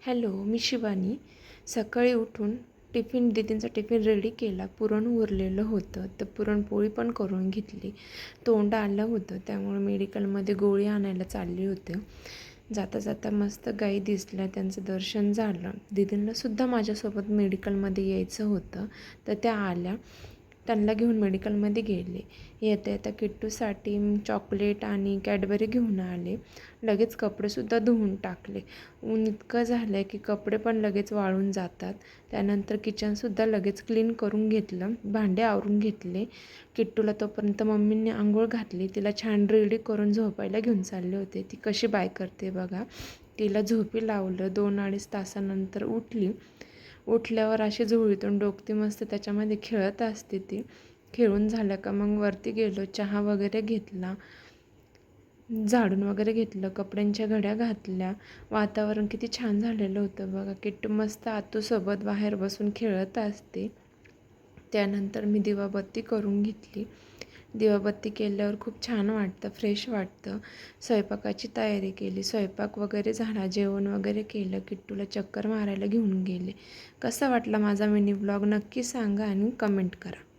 Hello, मी शिवानी. सकाळी उठून दीदींचा tiffin ready केला. पुरण उरलेलं होतं, तर पुरणपोळी पण करून घेतली. तोंड आलं होतं, त्यामुळे मेडिकलमध्ये गोळी आणायला चालली होते. जाता जाता मस्त गाई दिसल्या, त्यांचं दर्शन झालं. दीदींनासुद्धा माझ्यासोबत मेडिकलमध्ये यायचं होतं, तर त्या आल्या. त्यांना घेऊन मेडिकलमध्ये गेले. येता येता किट्टूसाठी चॉकलेट आणि कॅडबरी घेऊन आले. लगेच कपडेसुद्धा धुवून टाकले. ऊन इतकं झालं आहे की कपडे पण लगेच वाळून जातात. त्यानंतर किचनसुद्धा लगेच क्लीन करून घेतलं, भांडे आवरून घेतले. किट्टूला तोपर्यंत मम्मींनी आंघोळ घातली. तिला छान रेडी करून झोपायला घेऊन चालले होते. ती कशी बाय करते बघा. तिला झोपी लावलं. 2-2.5 तासानंतर उठली. उठल्यावर अशी झोळीतून डोकती मस्त त्याच्यामध्ये खेळत असते ती. खेळून झालं का मग वरती गेलो, चहा वगैरे घेतला, झाडून वगैरे घेतलं, कपड्यांच्या घड्या घातल्या. वातावरण किती छान झालेलं होतं बघा. किट्टू मस्त आतूसोबत बाहेर बसून खेळत असते. त्यानंतर मी दिवाबत्ती करून घेतली. दिवाबत्ती केल्यावर खूप छान वाटतं, फ्रेश वाटतं. स्वयंपाकाची तयारी केली. स्वयंपाक वगैरे झाला, जेवण वगैरे केलं. किट्टूला चक्कर मारायला घेऊन गेले. कसा वाटला माझा मिनी ब्लॉग नक्की सांगा आणि कमेंट करा.